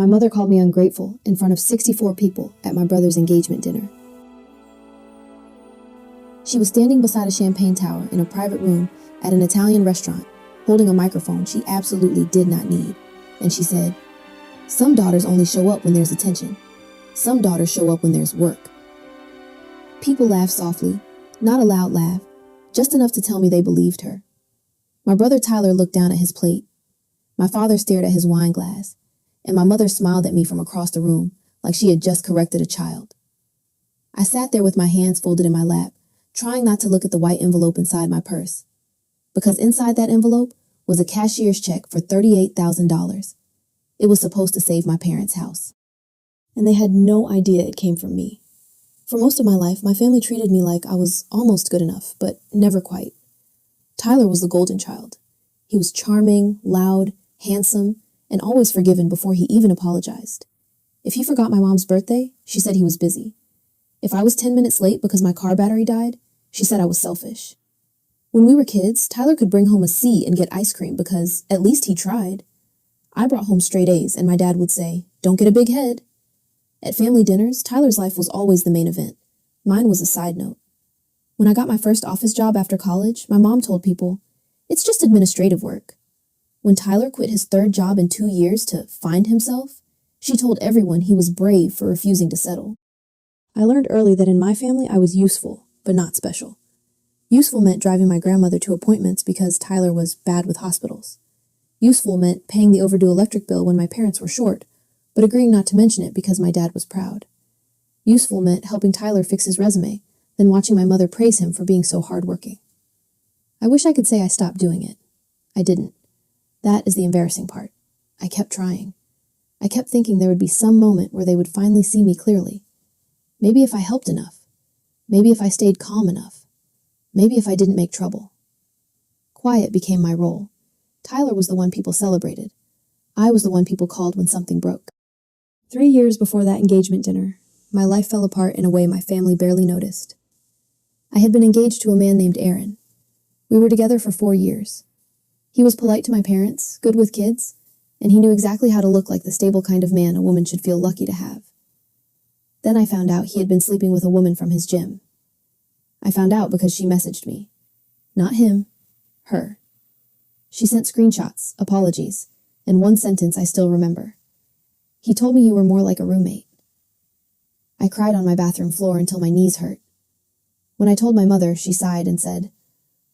My mother called me ungrateful in front of 64 people at my brother's engagement dinner. She was standing beside a champagne tower in a private room at an Italian restaurant, holding a microphone she absolutely did not need, and she said, "Some daughters only show up when there's attention. Some daughters show up when there's work." People laughed softly, not a loud laugh, just enough to tell me they believed her. My brother Tyler looked down at his plate. My father stared at his wine glass, and my mother smiled at me from across the room like she had just corrected a child. I sat there with my hands folded in my lap, trying not to look at the white envelope inside my purse, because inside that envelope was a cashier's check for $38,000. It was supposed to save my parents' house. And they had no idea it came from me. For most of my life, my family treated me like I was almost good enough, but never quite. Tyler was the golden child. He was charming, loud, handsome, and always forgiven before he even apologized. If he forgot my mom's birthday, she said he was busy. If I was 10 minutes late because my car battery died, she said I was selfish. When we were kids, Tyler could bring home a C and get ice cream because at least he tried. I brought home straight A's and my dad would say, "Don't get a big head." At family dinners, Tyler's life was always the main event. Mine was a side note. When I got my first office job after college, my mom told people, "It's just administrative work." When Tyler quit his third job in 2 years to find himself, she told everyone he was brave for refusing to settle. I learned early that in my family I was useful, but not special. Useful meant driving my grandmother to appointments because Tyler was bad with hospitals. Useful meant paying the overdue electric bill when my parents were short, but agreeing not to mention it because my dad was proud. Useful meant helping Tyler fix his resume, then watching my mother praise him for being so hardworking. I wish I could say I stopped doing it. I didn't. That is the embarrassing part. I kept trying. I kept thinking there would be some moment where they would finally see me clearly. Maybe if I helped enough. Maybe if I stayed calm enough. Maybe if I didn't make trouble. Quiet became my role. Tyler was the one people celebrated. I was the one people called when something broke. 3 years before that engagement dinner, my life fell apart in a way my family barely noticed. I had been engaged to a man named Aaron. We were together for 4 years. He was polite to my parents, good with kids, and he knew exactly how to look like the stable kind of man a woman should feel lucky to have. Then I found out he had been sleeping with a woman from his gym. I found out because she messaged me. Not him, her. She sent screenshots, apologies, and one sentence I still remember. "He told me you were more like a roommate." I cried on my bathroom floor until my knees hurt. When I told my mother, she sighed and said,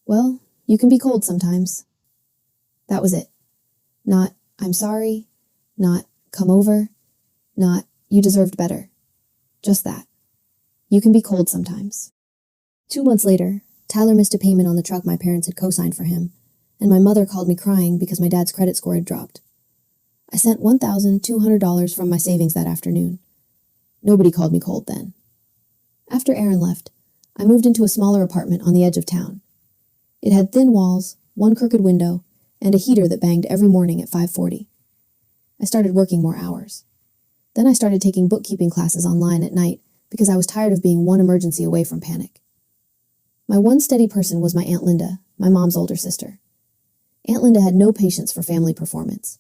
"Well, you can be cold sometimes." That was it. Not, "I'm sorry," not, "come over," not, "you deserved better." Just that. You can be cold sometimes. 2 months later, Tyler missed a payment on the truck my parents had co-signed for him, and my mother called me crying because my dad's credit score had dropped. I sent $1,200 from my savings that afternoon. Nobody called me cold then. After Aaron left, I moved into a smaller apartment on the edge of town. It had thin walls, one crooked window, and a heater that banged every morning at 5:40. I started working more hours. Then I started taking bookkeeping classes online at night because I was tired of being one emergency away from panic. My one steady person was my Aunt Linda, my mom's older sister. Aunt Linda had no patience for family performance.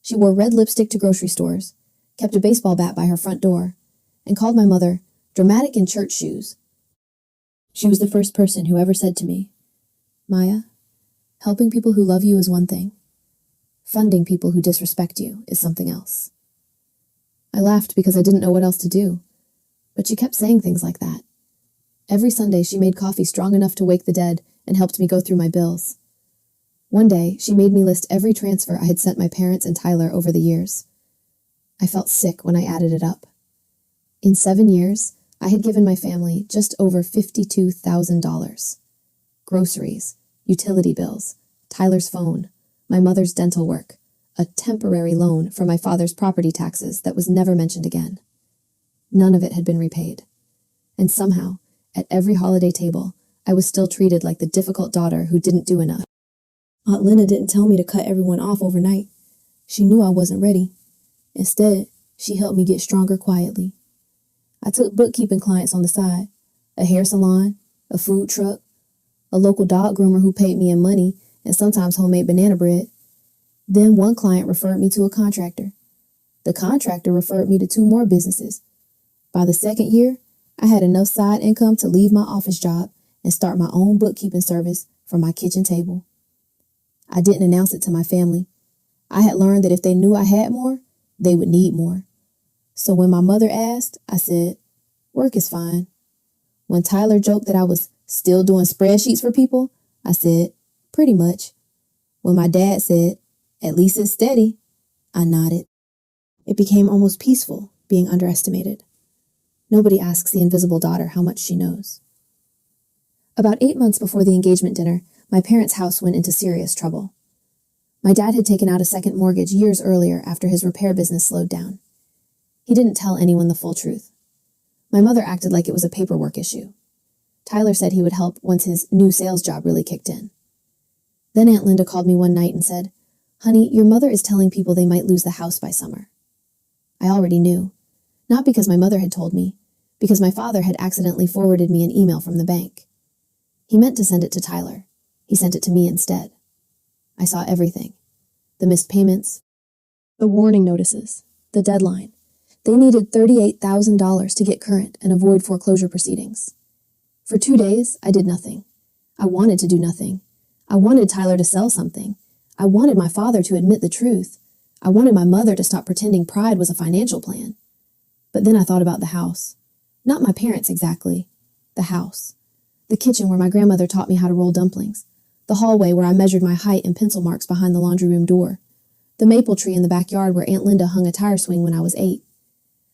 She wore red lipstick to grocery stores, kept a baseball bat by her front door, and called my mother dramatic in church shoes. She was the first person who ever said to me, "Maya, helping people who love you is one thing. Funding people who disrespect you is something else." I laughed because I didn't know what else to do, but she kept saying things like that. Every Sunday she made coffee strong enough to wake the dead and helped me go through my bills. One day, she made me list every transfer I had sent my parents and Tyler over the years. I felt sick when I added it up. In 7 years, I had given my family just over $52,000. Groceries, utility bills, Tyler's phone, my mother's dental work, a temporary loan for my father's property taxes that was never mentioned again. None of it had been repaid. And somehow, at every holiday table, I was still treated like the difficult daughter who didn't do enough. Aunt Lena didn't tell me to cut everyone off overnight. She knew I wasn't ready. Instead, she helped me get stronger quietly. I took bookkeeping clients on the side, a hair salon, a food truck, a local dog groomer who paid me in money and sometimes homemade banana bread. Then one client referred me to a contractor. The contractor referred me to 2 more businesses. By the 2nd year, I had enough side income to leave my office job and start my own bookkeeping service from my kitchen table. I didn't announce it to my family. I had learned that if they knew I had more, they would need more. So when my mother asked, I said, "Work is fine." When Tyler joked that I was still doing spreadsheets for people, I said, "Pretty much." When my dad said, "At least it's steady," I nodded. It became almost peaceful being underestimated. Nobody asks the invisible daughter how much she knows. About 8 months before the engagement dinner, my parents' house went into serious trouble. My dad had taken out a second mortgage years earlier after his repair business slowed down. He didn't tell anyone the full truth. My mother acted like it was a paperwork issue. Tyler said he would help once his new sales job really kicked in. Then Aunt Linda called me one night and said, "Honey, your mother is telling people they might lose the house by summer." I already knew. Not because my mother had told me, because my father had accidentally forwarded me an email from the bank. He meant to send it to Tyler. He sent it to me instead. I saw everything. The missed payments, the warning notices, the deadline. They needed $38,000 to get current and avoid foreclosure proceedings. For 2 days, I did nothing. I wanted to do nothing. I wanted Tyler to sell something. I wanted my father to admit the truth. I wanted my mother to stop pretending pride was a financial plan. But then I thought about the house. Not my parents exactly. The house. The kitchen where my grandmother taught me how to roll dumplings. The hallway where I measured my height in pencil marks behind the laundry room door. The maple tree in the backyard where Aunt Linda hung a tire swing when I was 8.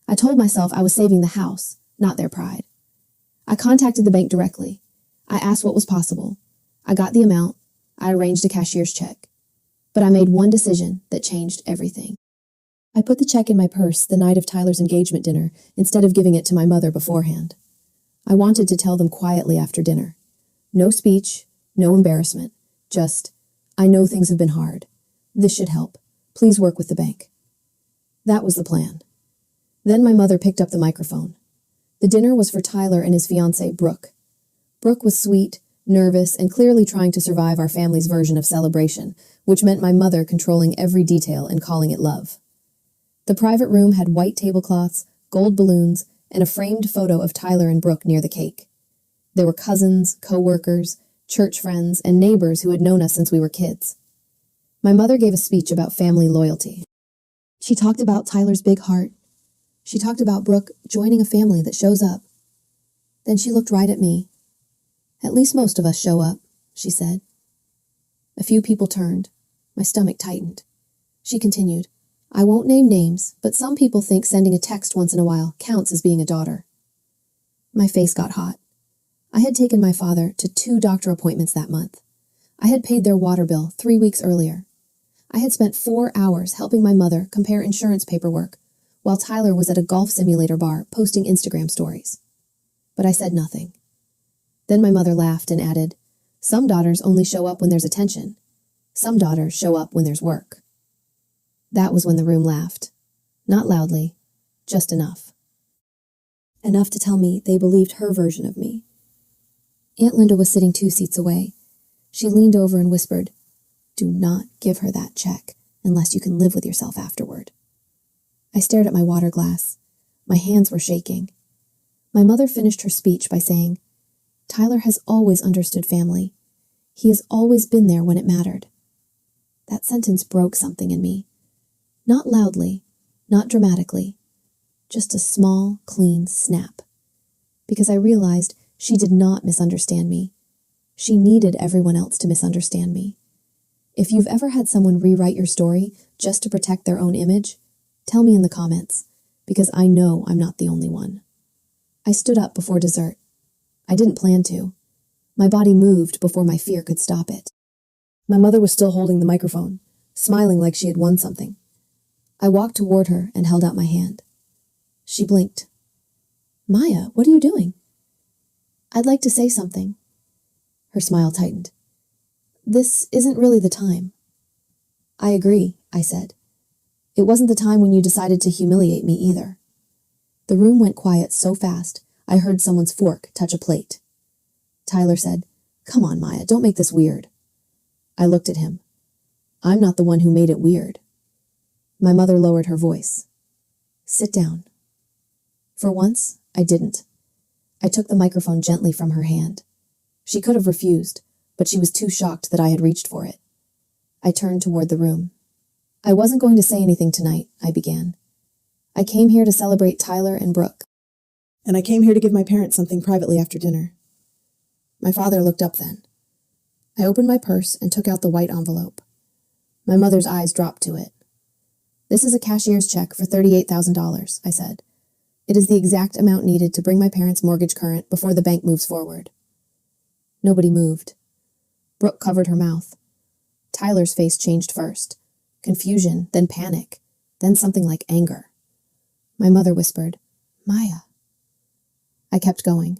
I told myself I was saving the house, not their pride. I contacted the bank directly. I asked what was possible. I got the amount. I arranged a cashier's check. But I made one decision that changed everything. I put the check in my purse the night of Tyler's engagement dinner instead of giving it to my mother beforehand. I wanted to tell them quietly after dinner. No speech, no embarrassment. Just, "I know things have been hard. This should help. Please work with the bank." That was the plan. Then my mother picked up the microphone. The dinner was for Tyler and his fiancée, Brooke. Brooke was sweet, nervous, and clearly trying to survive our family's version of celebration, which meant my mother controlling every detail and calling it love. The private room had white tablecloths, gold balloons, and a framed photo of Tyler and Brooke near the cake. There were cousins, co-workers, church friends, and neighbors who had known us since we were kids. My mother gave a speech about family loyalty. She talked about Tyler's big heart. She talked about Brooke joining a family that shows up. Then she looked right at me. "At least most of us show up," she said. A few people turned. My stomach tightened. She continued, "I won't name names, but some people think sending a text once in a while counts as being a daughter." My face got hot. I had taken my father to 2 doctor appointments that month. I had paid their water bill 3 weeks earlier. I had spent 4 hours helping my mother compare insurance paperwork, while Tyler was at a golf simulator bar posting Instagram stories. But I said nothing. Then my mother laughed and added, "Some daughters only show up when there's attention. Some daughters show up when there's work." That was when the room laughed. Not loudly, just enough. Enough to tell me they believed her version of me. Aunt Linda was sitting 2 seats away. She leaned over and whispered, "Do not give her that check unless you can live with yourself afterward." I stared at my water glass. My hands were shaking. My mother finished her speech by saying, "Tyler has always understood family. He has always been there when it mattered." That sentence broke something in me. Not loudly, not dramatically, just a small, clean snap. Because I realized she did not misunderstand me. She needed everyone else to misunderstand me. If you've ever had someone rewrite your story just to protect their own image, tell me in the comments, because I know I'm not the only one. I stood up before dessert. I didn't plan to. My body moved before my fear could stop it. My mother was still holding the microphone, smiling like she had won something. I walked toward her and held out my hand. She blinked. "Maya, what are you doing?" "I'd like to say something." Her smile tightened. "This isn't really the time." "I agree," I said. "It wasn't the time when you decided to humiliate me either." The room went quiet so fast, I heard someone's fork touch a plate. Tyler said, "Come on, Maya, don't make this weird." I looked at him. "I'm not the one who made it weird." My mother lowered her voice. Sit down. For once, I didn't. I took the microphone gently from her hand. She could have refused, but she was too shocked that I had reached for it. I turned toward the room. I wasn't going to say anything tonight, I began. I came here to celebrate Tyler and Brooke. And I came here to give my parents something privately after dinner. My father looked up then. I opened my purse and took out the white envelope. My mother's eyes dropped to it. This is a cashier's check for $38,000, I said. It is the exact amount needed to bring my parents' mortgage current before the bank moves forward. Nobody moved. Brooke covered her mouth. Tyler's face changed first. Confusion, then panic, then something like anger. My mother whispered, Maya. I kept going.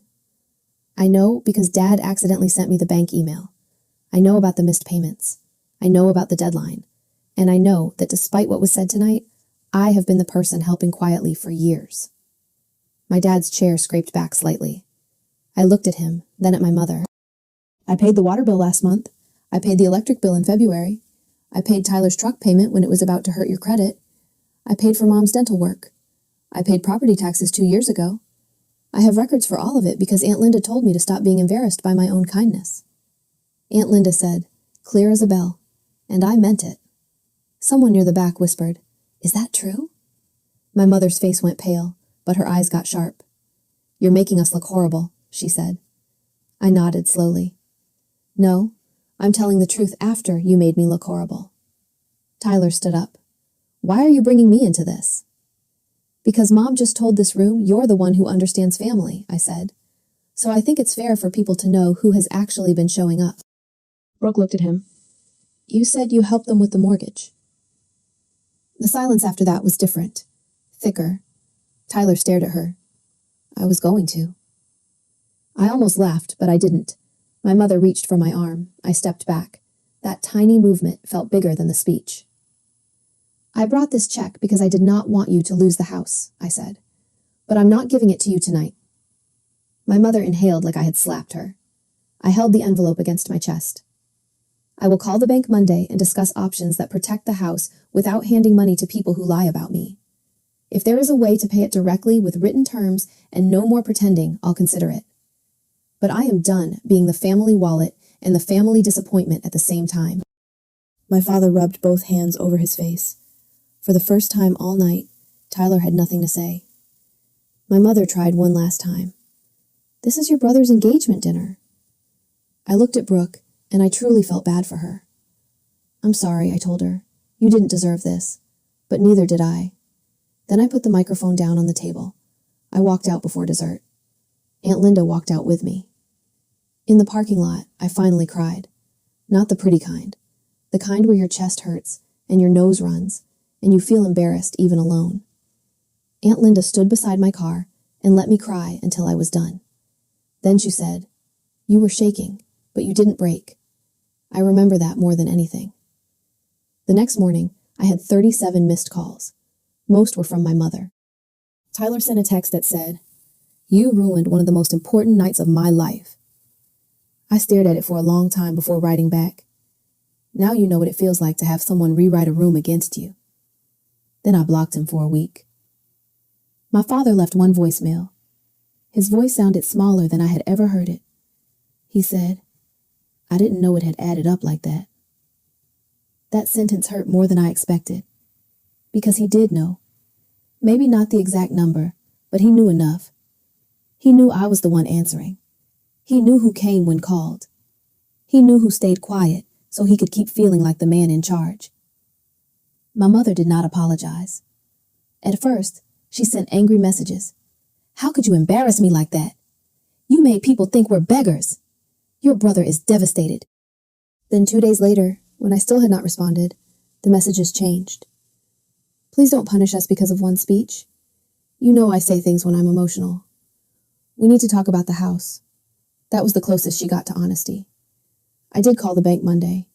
I know because Dad accidentally sent me the bank email. I know about the missed payments. I know about the deadline. And I know that despite what was said tonight, I have been the person helping quietly for years. My dad's chair scraped back slightly. I looked at him, then at my mother. I paid the water bill last month. I paid the electric bill in February. I paid Tyler's truck payment when it was about to hurt your credit. I paid for Mom's dental work. I paid property taxes 2 years ago. I have records for all of it because Aunt Linda told me to stop being embarrassed by my own kindness. Aunt Linda said, clear as a bell, and I meant it. Someone near the back whispered, Is that true? My mother's face went pale, but her eyes got sharp. You're making us look horrible, she said. I nodded slowly. No, I'm telling the truth after you made me look horrible. Tyler stood up. Why are you bringing me into this? Because Mom just told this room you're the one who understands family, I said. So I think it's fair for people to know who has actually been showing up. Brooke looked at him. You said you helped them with the mortgage. The silence after that was different, thicker. Tyler stared at her. I was going to. I almost laughed, but I didn't. My mother reached for my arm. I stepped back. That tiny movement felt bigger than the speech. I brought this check because I did not want you to lose the house, I said. But I'm not giving it to you tonight. My mother inhaled like I had slapped her. I held the envelope against my chest. I will call the bank Monday and discuss options that protect the house without handing money to people who lie about me. If there is a way to pay it directly with written terms and no more pretending, I'll consider it. But I am done being the family wallet and the family disappointment at the same time. My father rubbed both hands over his face. For the first time all night, Tyler had nothing to say. My mother tried one last time. This is your brother's engagement dinner. I looked at Brooke, and I truly felt bad for her. I'm sorry, I told her. You didn't deserve this, but neither did I. Then I put the microphone down on the table. I walked out before dessert. Aunt Linda walked out with me. In the parking lot, I finally cried. Not the pretty kind. The kind where your chest hurts and your nose runs, and you feel embarrassed even alone. Aunt Linda stood beside my car and let me cry until I was done. Then she said, You were shaking, but you didn't break. I remember that more than anything. The next morning, I had 37 missed calls. Most were from my mother. Tyler sent a text that said, You ruined one of the most important nights of my life. I stared at it for a long time before writing back. Now you know what it feels like to have someone rewrite a room against you. Then I blocked him for a week. My father left one voicemail. His voice sounded smaller than I had ever heard it. He said, I didn't know it had added up like that. That sentence hurt more than I expected. Because he did know. Maybe not the exact number, but he knew enough. He knew I was the one answering. He knew who came when called. He knew who stayed quiet so he could keep feeling like the man in charge. My mother did not apologize. At first, she sent angry messages. How could you embarrass me like that? You made people think we're beggars. Your brother is devastated. Then 2 days later, when I still had not responded, the messages changed. Please don't punish us because of one speech. You know I say things when I'm emotional. We need to talk about the house. That was the closest she got to honesty. I did call the bank Monday.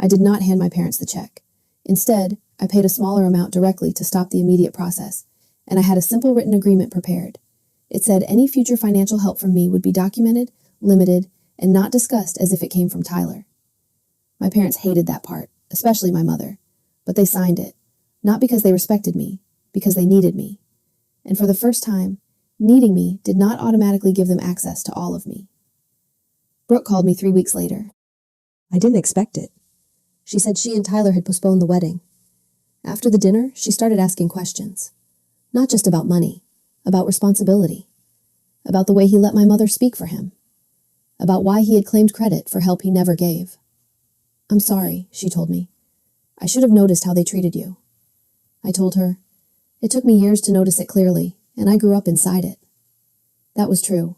I did not hand my parents the check. Instead, I paid a smaller amount directly to stop the immediate process, and I had a simple written agreement prepared. It said any future financial help from me would be documented, limited, and not discussed as if it came from Tyler. My parents hated that part, especially my mother, but they signed it, not because they respected me, because they needed me. and for the first time, needing me did not automatically give them access to all of me. Brooke called me 3 weeks later. I didn't expect it. She said she and Tyler had postponed the wedding. After the dinner, she started asking questions. Not just about money, about responsibility, about the way he let my mother speak for him, about why he had claimed credit for help he never gave. I'm sorry, she told me. I should have noticed how they treated you. I told her, it took me years to notice it clearly, and I grew up inside it. That was true.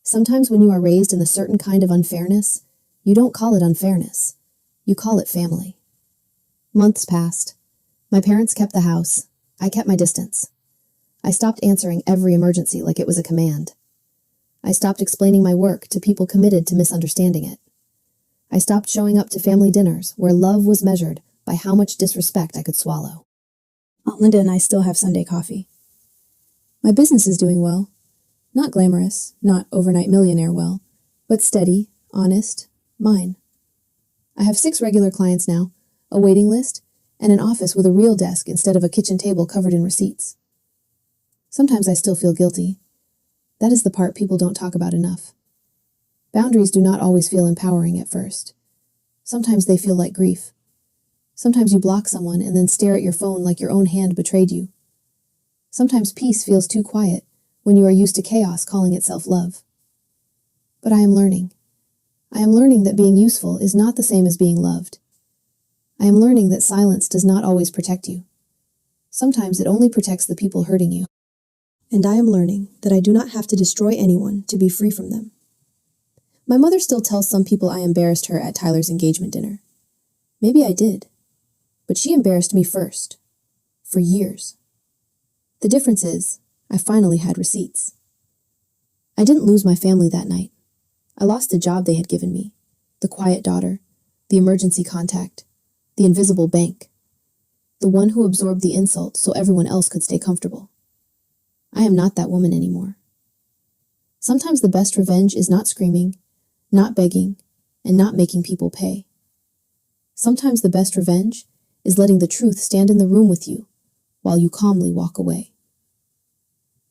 Sometimes when you are raised in a certain kind of unfairness, you don't call it unfairness. You call it family. Months passed. My parents kept the house. I kept my distance. I stopped answering every emergency like it was a command. I stopped explaining my work to people committed to misunderstanding it. I stopped showing up to family dinners where love was measured by how much disrespect I could swallow. Aunt Linda and I still have Sunday coffee. My business is doing well. Not glamorous, not overnight millionaire well, but steady, honest, mine. I have 6 regular clients now, a waiting list, and an office with a real desk instead of a kitchen table covered in receipts. Sometimes I still feel guilty. That is the part people don't talk about enough. Boundaries do not always feel empowering at first. Sometimes they feel like grief. Sometimes you block someone and then stare at your phone like your own hand betrayed you. Sometimes peace feels too quiet when you are used to chaos calling itself love. But I am learning. I am learning that being useful is not the same as being loved. I am learning that silence does not always protect you. Sometimes it only protects the people hurting you. And I am learning that I do not have to destroy anyone to be free from them. My mother still tells some people I embarrassed her at Tyler's engagement dinner. Maybe I did. But she embarrassed me first. For years. The difference is, I finally had receipts. I didn't lose my family that night. I lost the job they had given me, the quiet daughter, the emergency contact, the invisible bank, the one who absorbed the insult so everyone else could stay comfortable. I am not that woman anymore. Sometimes the best revenge is not screaming, not begging, and not making people pay. Sometimes the best revenge is letting the truth stand in the room with you while you calmly walk away.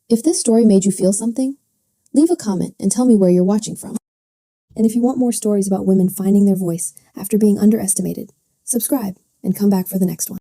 If this story made you feel something, leave a comment and tell me where you're watching from. And if you want more stories about women finding their voice after being underestimated, subscribe and come back for the next one.